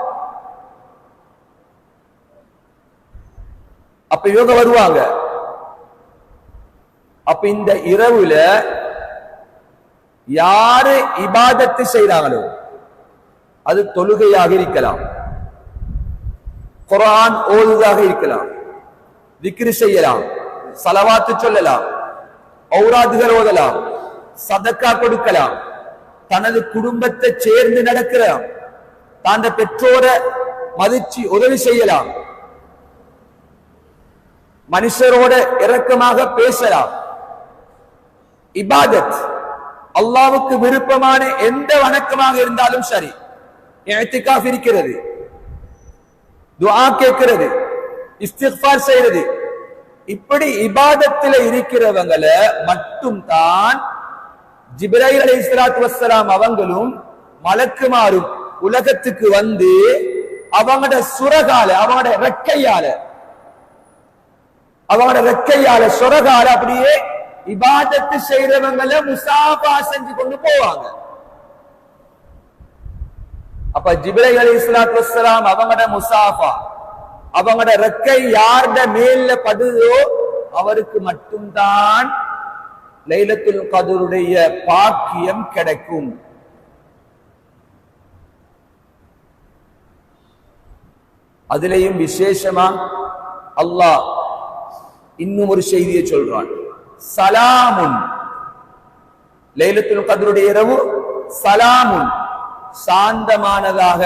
அப்ப இவங்க வருவாங்க. அப்ப இந்த இரவுல யாரு இபாதத்து செய்றாங்களோ, அது தொழுகையாக இருக்கலாம், குர்ஆன் ஓதுவதாக இருக்கலாம், திக்ர் செய்யலாம், ஸலவாத்து சொல்லலாம், ஔராதுகள் ஓதலாம், சதக்கா கொடுக்கலாம், தனது குடும்பத்தை சேர்ந்து நடக்கலாம், தான் பெற்றோரை மதிச்சு உதவி செய்யலாம், மனுஷரோட இரக்கமாக பேசலாம். இபாதத் அல்லாஹ்வுக்கு விருப்பமான எந்த வணக்கமாக இருந்தாலும் சரி, இஅ்திகாஃப் இருக்கிறது, துஆ கேட்கிறது, இஸ்திக்ஃபார் செய்யறது, இப்படி இபாதத்துல இருக்கிறவங்களை மட்டும் தான் ஜிப்ரீல் அலைஹிஸ்ஸலாத்து வஸ்ஸலாம் அவங்களும் மலக்குமாரும் உலகத்துக்கு வந்து அவங்களோட சுரகால, அவங்களோட ரெக்கையால சுரகால அப்படியே இபாதத்து செய்யறவங்களை முசாஃபா செஞ்சு கொண்டு போவாங்க. அப்ப ஜிப்ரீல் அலைஹிஸ்ஸலாத்து வஸ்ஸலாம் அவங்களோட முசாஃபா, அவங்களோட ரெக்கை யார்ட மேல படுதோ அவருக்கு மட்டும்தான் லைலத்துல் கத்ருடைய பாக்கியம் கிடைக்கும். அதிலேயும் விசேஷமா அல்லாஹ் இன்னும் ஒரு செய்தியை சொல்றான், சலாமுன், லைலத்துல் கத்ருடைய இரவு சலாமுன், சாந்தமானதாக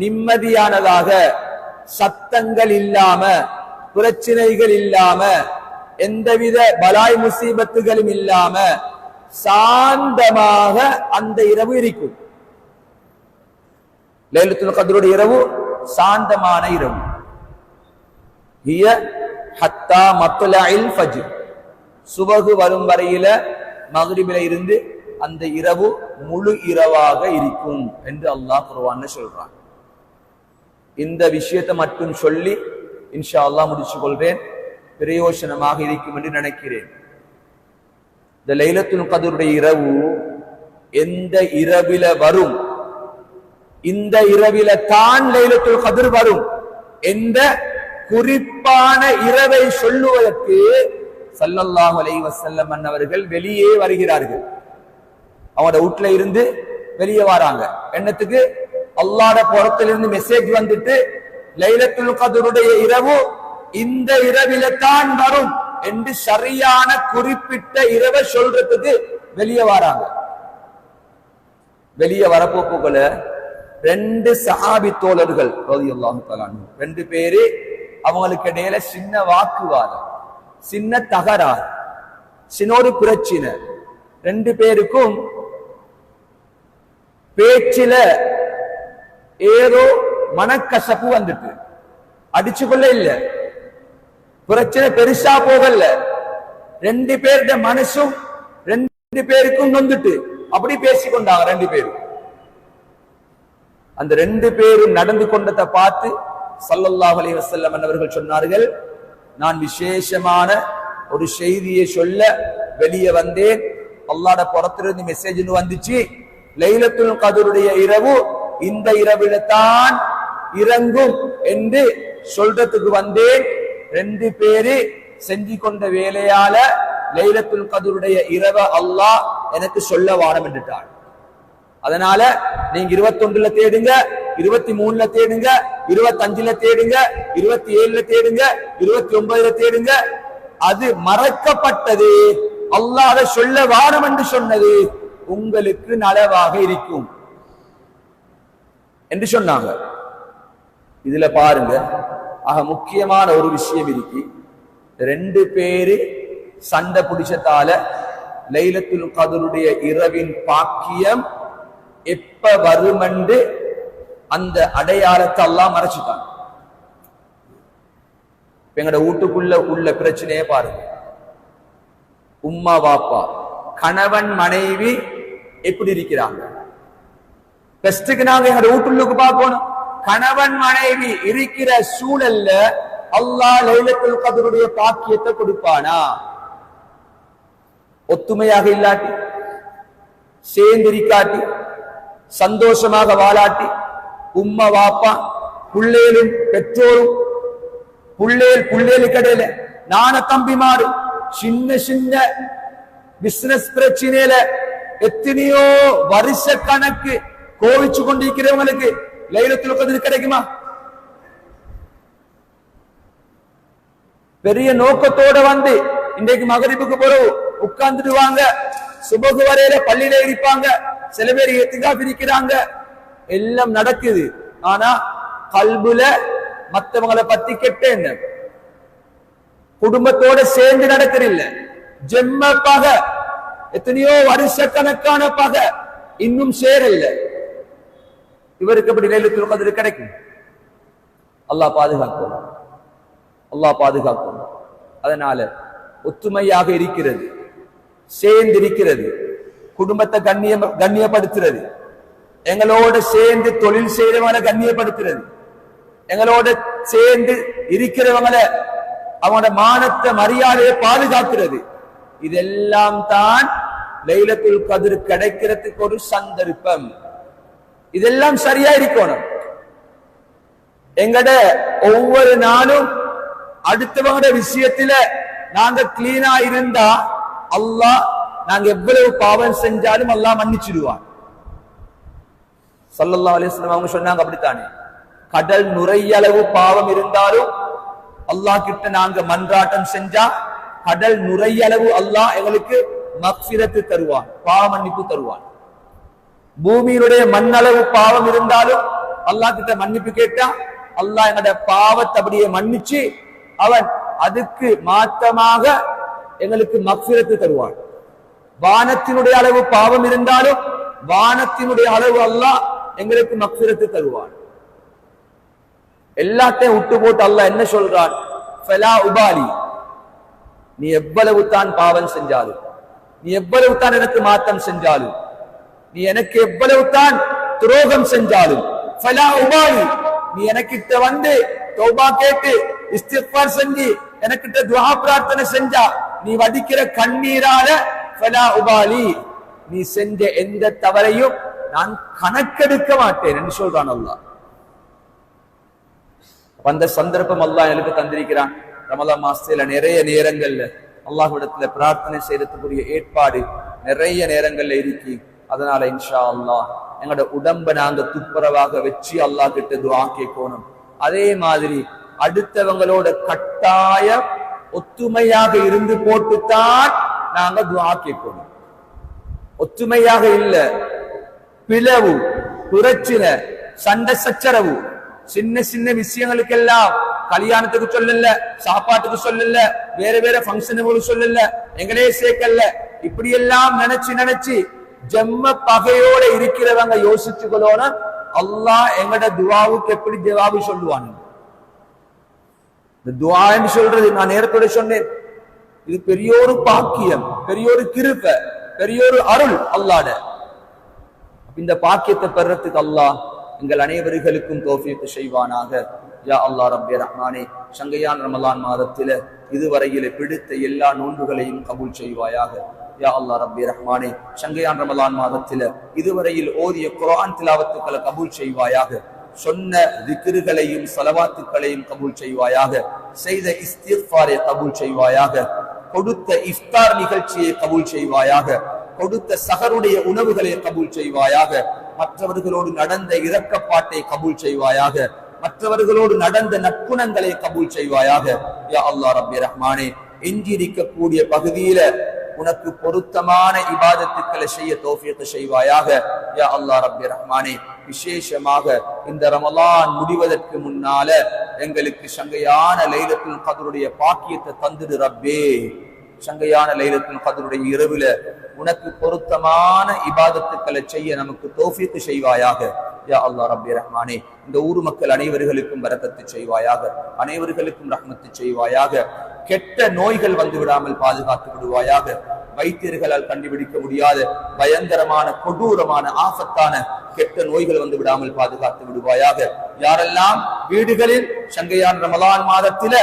நிம்மதியானதாக, சத்தங்கள் இல்லாம, பிரச்சனைகள் இல்லாம, எந்தவித பலாய் முசீபத்துகளும் இல்லாம சாந்தமாக அந்த இரவு இருக்கும். லைலத்துல் கத்ருடைய இரவு சாந்தமான இரவு. ஹிய ஹத்தா மத்லஇல் ஃபஜ்ர், சுபஹு வரும் வரையில மக்ரிபில இருந்து அந்த இரவு முழு இரவாக இருக்கும் என்று அல்லாஹ் குர்ஆன்ல சொல்றான். இந்த விஷயத்தை மட்டும் சொல்லி இன்ஷா அல்லாஹ் முடிச்சு கொள்றேன். பிரயோஜனமாக இருக்கும் என்று நினைக்கிறேன். இந்த லைலத்துல் கத்ருடைய இரவு எந்த இரவில வரும், இந்த இரவில தான் லைலத்துல் கத்ர் வரும் என்ற குறிப்பான இரவை சொல்லுவதற்கு ஸல்லல்லாஹு அலைஹி வஸல்லம் அன்னவர்கள் வெளியே வருகிறார்கள். அவங்களோட வீட்டுல இருந்து வெளியே வராங்க. என்னத்துக்கு? அல்லாஹ்வுடைய புறத்திலிருந்து மெசேஜ் வந்துட்டு லைலத்துல் கத்ருடைய இரவு இந்த இரவில தான் வரும் என்று சரியான குறிப்பிட்ட இரவை சொல்றதுக்கு வெளியே வராங்க. வெளியே வரப்போக்குள்ள ரெண்டு சஹாபி தோழர்கள் ரலியல்லாஹு தஆலா அன்ஹு, ரெண்டு பேரு அவங்களுக்கு இடையில சின்ன வாக்குவாதம், சின்ன தகராறு, சின்னொரு பிரச்சனை. ரெண்டு பேருக்கும் பேச்சில ஏதோ மனக்கசப்பு வந்துட்டு, அடிச்சுக்கொள்ள இல்ல, பிரச்சனை பெருசா போகல, ரெண்டு பேருடைய மனசும் ரெண்டு பேருக்கும் நொந்துட்டு அப்படி பேசிக்கொண்டாங்க ரெண்டு பேரும். அந்த ரெண்டு பேரும் நடந்து கொண்டதை பார்த்து ஸல்லல்லாஹு அலைஹி வஸல்லம் அவர்கள் சொன்னார்கள், நான் விசேஷமான ஒரு செய்தியை சொல்ல வெளியே வந்தேன். அல்லாஹ்வுடைய புறத்திலிருந்து மெசேஜ் வந்துச்சு, லைலத்துல் கத்ருடைய இரவு இந்த இரவில தான் இறங்கும் என்று சொல்றதுக்கு வந்தேன். ரெண்டு பேரு செஞ்சு கொண்ட வேலையால லைலத்துல் கத்ருடைய இரவை அல்லாஹ் எனக்கு சொல்ல வாரம் என்றான். அதனால நீங்க 21ல தேடுங்க, 23ல தேடுங்க, 25ல தேடுங்க, 27ல தேடுங்க, 29ல தேடுங்க, அது மறைக்கப்பட்டது, அல்லாஹ் அதை சொல்ல வாரம் என்று சொன்னது உங்களுக்கு நலவாக இருக்கும் என்று சொன்னாங்க. இதுல பாருங்க, ஆக முக்கியமான ஒரு விஷயம் இருக்கு. ரெண்டு பேரு சண்டை பிடிச்சதால லைலத்துல் கத்ருடைய இரவின் பாக்கியம் எப்ப வருமென்று அந்த அடையாளத்தை அல்லாஹ் மறைச்சிட்டான். எங்கட வீட்டுக்குள்ள உள்ள பிரச்சனையே பாருங்க. உம்மா வாப்பா கணவன் மனைவி எப்படி இருக்கிறாங்க? பெஸ்டுக்கு நாங்க எங்க வீட்டுள்ளுக்கு பார்க்கணும். கணவன் மனைவி இருக்கிற சூழல்ல அல்லாஹ் லைலத்துல் கத்ருடைய பாக்கியத்தை கொடுப்பானா? ஒத்துமையாக இல்லாட்டி, சேர்ந்திருக்காட்டி, சந்தோஷமாக வாழாட்டி, உம்மா வாப்பா புள்ளேலும் பெற்றோரும் புள்ளேலுக்கு இடையில நான தம்பிமாறு சின்ன சின்ன பிசினஸ் பிரச்சனையில எத்தனையோ வருஷ கணக்கு கோவிச்சு கொண்டிருக்கிறவங்களுக்கு லைலத்துல் கத்ர் கிடைக்குமா? பெரிய நோக்கத்தோட வந்து இன்றைக்கு மகரிபுக்கு பிறகு உட்கார்ந்துடுவாங்க, சுபகு வரையில பள்ளியில இருப்பாங்க, சில பேர் இத்திகாஃப் இருக்கிறாங்க, எல்லாம் நடக்குது. ஆனா கல்புல மற்றவங்களை பத்தி கெட்ட எண்ணம், குடும்பத்தோட சேர்ந்து நடக்கிறதில்ல, ஜெம்ம பகை, எத்தனையோ வருஷக்கணக்கான பகை, இன்னும் சேரல. இவருக்கு எப்படி லைலத்துல் கத்ர் கிடைக்கும்? அல்லாஹ் பாதுகாக்கும், அல்லாஹ் பாதுகாக்கும். அதனால ஒத்துமையாக இருக்கிறது, சேர்ந்து இருக்கிறது, குடும்பத்தை கண்ணியப்படுத்துறது, எங்களோட சேர்ந்து தொழில் செய்யறவங்களை கண்ணியப்படுத்துறது, எங்களோட சேர்ந்து இருக்கிறவங்களை அவனோட மானத்தை மரியாதையை பாதுகாக்கிறது, இதெல்லாம் தான் லைலத்துல் கத்ர் கிடைக்கிறதுக்கு ஒரு சந்தர்ப்பம். இதெல்லாம் சரியா இருக்கணும். எங்கட ஒவ்வொரு நாளும் அடுத்தவங்களோட விஷயத்துல நாங்க கிளீனா இருந்தா அல்லாஹ் நாங்க எவ்வளவு பாவம் செஞ்சாலும் அல்லாஹ் மன்னிச்சிடுவான். ஸல்லல்லாஹு அலைஹி வஸல்லம் அவங்க சொன்னாங்க அப்படித்தானே, கடல் நுரையளவு பாவம் இருந்தாலும் அல்லாஹ் கிட்ட நாங்க மன்றாட்டம் செஞ்சா கடல் நுரையளவு அல்லாஹ் எங்களுக்கு மக்ஃபிரத்து தருவான், பாவ மன்னிப்பு தருவான். பூமியினுடைய மண்ணளவு பாவம் இருந்தாலும் அல்லாஹ் கிட்ட மன்னிப்பு கேட்டா அல்லாஹ் எங்களோட பாவத்தை அப்படியே மன்னிச்சு அவன் அதுக்கு மாற்றமாக எங்களுக்கு மக்ஃபிரத்து தருவான். வானத்தினுடைய அளவு பாவம் இருந்தாலும் வானத்தினுடைய அளவு அல்லாஹ் எங்களுக்கு மக்ஃபிரத்து தருவான். எல்லாத்தையும் விட்டு போட்டு அல்லாஹ் என்ன சொல்றான்? ஃபலா உபாலி, நீ எவ்வளவு தான் பாவம் செஞ்சாலும், நீ எவ்வளவு தான் எனக்கு மாற்றம் செஞ்சாலும், நீ எனக்கு எவ்வளவு தான் துரோகம் செஞ்சாலும், ஃபலா உபாலி, நீ எனக்கிட்ட வந்து தௌபா கேட்டு இஸ்திக்ஃபார் செஞ்சு எனக்கிட்ட துஆ பிரார்த்தனை செஞ்சா, நீ வடிக்கிற கண்ணீரால ஃபலா உபாலி, நீ செஞ்ச எந்த தவறையும் நான் கணக்கெடுக்க மாட்டேன் என்று சொல்றான் அல்லாஹ். அந்த சந்தர்ப்பம் அல்லாஹ் எனக்கு தந்திருக்கிறான். ரமலான் மாசத்துல நிறைய நேரங்கள்ல அல்லாஹ்விடத்துல பிரார்த்தனை செய்யறதுக்குரிய ஏற்பாடு நிறைய நேரங்கள்ல இருக்கு. அதனால இன்ஷா அல்லாஹ் எங்களோட உடம்ப நாங்க துப்புரவாக வச்சு அல்லாஹ் கிட்ட துஆ கேட்கணும். அதே மாதிரி அடுத்தவங்களோட கட்டாய ஒத்துமையாக இருந்து போட்டுத்தான் நாங்க துஆ கேட்கணும். ஒத்துமையாக இல்ல, பிளவு, பிரச்சனை, சண்டை சச்சரவு, சின்ன சின்ன விஷயங்களுக்கெல்லாம் கல்யாணத்துக்கு சொல்லல, சாப்பாட்டுக்கு சொல்லல, வேற வேற பங்கனுக்கு சொல்லல, எங்களே சேர்க்கல, இப்படி எல்லாம் நினைச்சு ஜம்ம பகையோட இருக்கிறவங்க யோசிச்சுக்கொள்ளோன அல்லாஹ் எங்கட துஆவுக்கு எப்படி ஜவாபு சொல்லுவாங்க. இந்த துஆன்னு சொல்றது நான் நேரத்தோட சொன்னேன், இது பெரிய ஒரு பாக்கியம், பெரிய ஒரு கிருபை, பெரிய ஒரு அருள் அல்லாஹ்ட. இந்த பாக்கியத்தை பெறறதுக்கு அல்லாஹ் எங்கள் அனைவர்களுக்கும் தௌஃபீக் செய்வானாக. யா அல்லாஹ் ரப்பே ரஹ்மானே, சங்கையான் ரமலான் மாதத்தில இதுவரையிலே பிடித்த எல்லா நோன்புகளையும் கபூல் செய்வாயாக. யா அல்லாஹ் ரப்பே ரஹ்மானே, சங்கையான் ரமலான் மாதத்தில இதுவரையில் ஓதிய குர்ஆன் திலாவத்துக்களை கபூல் செய்வாயாக. சொன்ன திக்ருகளையும் ஸலவாத்துக்களையும் கபூல் செய்வாயாக. செய்த இஸ்திக்ஃபாரை கபூல் செய்வாயாக. கொடுத்த இஃப்தார் நிகழ்ச்சியை கபூல் செய்வாயாக. கொடுத்த சஹருடைய உணவுகளை கபூல் செய்வாயாக. மற்றவர்களோடு நடந்த இரக்கப்பாட்டை கபூல் செய்வாயாக. மற்றவர்களோடு நடந்த நற்குணங்களை கபூல் செய்வாயாக. யா அல்லாஹ் ரப்பே ரஹ்மானே, எஞ்சியிருக்கக்கூடிய பகுதியில உனக்கு பொருத்தமான இபாதத்துக்களை செய்ய தௌஃபீக் செய்வாயாக. யா அல்லாஹ் ரப்பே ரஹ்மானே, விசேஷமாக இந்த ரமலான் முடிவதற்கு முன்னால எங்களுக்கு சங்கையான லைலத்துல் கத்ருடைய பாக்கியத்தை தந்துடு ரப்பே. சங்கையான லைலத்துல் கத்ருடைய இரவுல உனக்கு பொருத்தமான இபாதத்துக்களை செய்ய நமக்கு தௌஃபீக் செய்வாயாக. யா அல்லாஹ் ரப்பி ரஹ்மானே, இந்த ஊர் மக்கள் அனைவர்களுக்கும் பரக்கத்து செய்வாயாக, அனைவர்களுக்கும் ரஹ்மத்து செய்வாயாக. கெட்ட நோய்கள் வந்து விடாமல் பாதுகாத்து விடுவாயாக. வைத்தியர்களால் கண்டுபிடிக்க முடியாத பயங்கரமான கொடூரமான ஆபத்தான கெட்ட நோய்கள் வந்து விடாமல் பாதுகாத்து விடுவாயாக. யாரெல்லாம் வீடுகளில் சங்கையான் ரமலான் மாதத்தில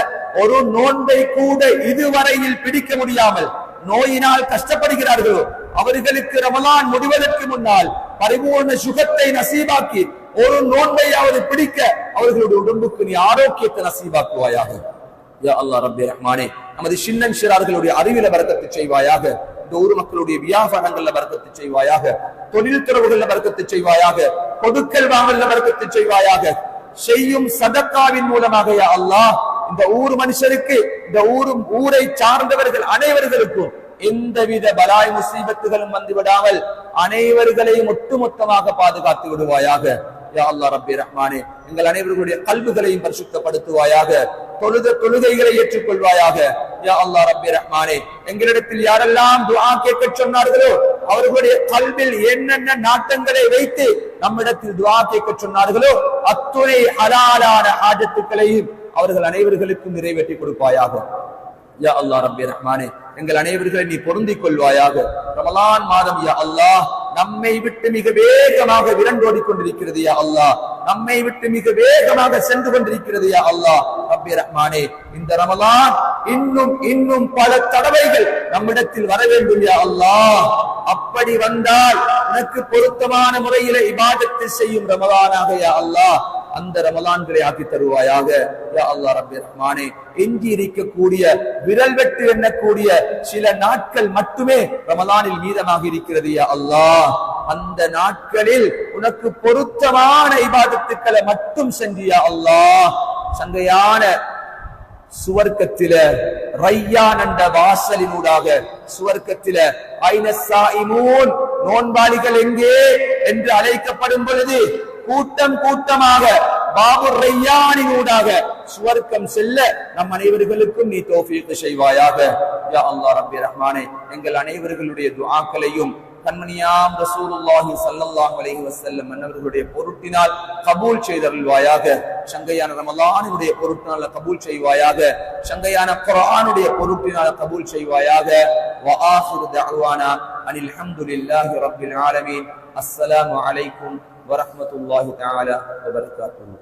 ஒரு நோன்பை கூட இதுவரையில் பிடிக்க முடியாமல் நோயினால் கஷ்டப்படுகிறார்களோ அவர்களுக்கு ரமலான் முடிவதற்கு முன்னால் பரிபூர்ண சுகத்தை நசீபாக்கி ஒரு நோன்பையாவது பிடிக்க அவர்களுடைய உடம்புக்கு நீ ஆரோக்கியத்தை நசீபாக்குவாயாக. யா அல்லாஹ் ரப்பி ரஹ்மானே, நமது சின்னன் சிறார்களுடைய அறிவில பரக்கத்து செய்வாயாக. இந்த ஊர் மக்களுடைய வியாபாரங்கள்ல பரக்கத்து செய்வாயாக, தொழில் துறவுகள்ல பரக்கத்து செய்வாயாக, கொடுக்கல் வாங்கல்ல பரக்கத்து செய்வாயாக. செய்யும் சதக்காவின் மூலமாக யா அல்லாஹ் இந்த ஊர் மனுஷருக்கு, இந்த ஊரை சார்ந்தவர்கள் அனைவர்களுக்கும் எந்தவித பலாய் முசீபத்துகளும் வந்து விடாமல் அனைவர்களையும் ஒட்டுமொத்தமாக பாதுகாத்து விடுவாயாக. யா அல்லாஹ் ரப்பி ரஹ்மானே, எங்கள் அனைவர்களுடைய கல்புகளையும் பரிசுத்தப்படுத்துவாயாக, தொழுகைகளை ஏற்றுக்கொள்வாயாக. யா அல்லாஹ் ரப்பி ரஹ்மானே, எங்களிடத்தில் யாரெல்லாம் துஆ கேட்க சொன்னார்களோ அவர்களுடைய கல்பில் என்னென்ன நாட்டங்களை வைத்து நம்மிடத்தில் துஆ கேட்க சொன்னார்களோ அத்துணை ஹலாலான ஹாஜத்துக்களையும் அவர்கள் அனைவர்களுக்கும் நிறைவேற்றி கொடுப்பாயாக. யா அல்லாஹ் ரப்பி ரஹ்மானே, எங்கள் அனைவர்களை நீ பொருந்திக் கொள்வாயாக. ரமலான் மாதம் யா அல்லாஹ் நம்மை விட்டு மிக வேகமாக விரண்டோடி கொண்டிருக்கிறது யா அல்லாஹ், நம்மை விட்டு மிக வேகமாக சென்று கொண்டிருக்கிறது யா அல்லாஹ் ரப்பி ரஹ்மானே. இந்த ரமலான் இன்னும் பல தடவைகள் நம்மிடத்தில் வர வேண்டும் யா அல்லாஹ். அப்படி வந்தால் உனக்கு பொருத்தமான முறையில இபாதத்தை செய்யும் ரமலானாக யா அல்லாஹ் அந்த ரமலான்களை ஆக்கி தருவாயாக. யா அல்லாஹ் ரப்பி ரஹ்மானே, எஞ்சி இருக்கக்கூடிய விரல் வெட்டு எண்ணக்கூடிய சில நாட்கள் மட்டுமே ரமலானில் மீதமாக இருக்கிறது யா அல்லாஹ். அந்த நாட்களில் உனக்கு பொருத்தமான இபாதத்துக்களை மட்டும் செஞ்சு யா அல்லாஹ் சங்கையான சுவர்க்கத்தில ரையான் என்ற வாசலினூடாக சுவர்க்கத்தில ஐனஸ்ஸாயிமூன் நோன்பாளிகள் எங்கே என்று அழைக்கப்படும் பொழுது கூட்டம் கூட்டமாக பாபுர் ரையானினூடாக சுவர்க்கம் செல்ல நம் அனைவர்களுக்கும் நீ தௌஃபீக் செய்வாயாக. யா அல்லாஹ் ரப்பி ரஹ்மானே, எங்கள் அனைவர்களுடைய துஆக்களையும் கண்மணியாம் ரசூலுல்லாஹி ஸல்லல்லாஹு அலைஹி வஸல்லம் அன்னவர்களுடைய பொருட்டினால் கபூல் செய்தருள்வாயாக. சங்கையான ரமலானுடைய பொருட்டினால் கபூல் செய்வாயாக. சங்கையான குர்ஆனுடைய பொருட்டினால் கபூல் செய்வாயாக. வ ஆகிரு தஅவானா அனில் ஹம்துலில்லாஹி ரப்பில் ஆலமீன். அஸ்ஸலாமு அலைக்கும் வரஹ்மத்துல்லாஹி தஆலா வ பரகாத்துஹு.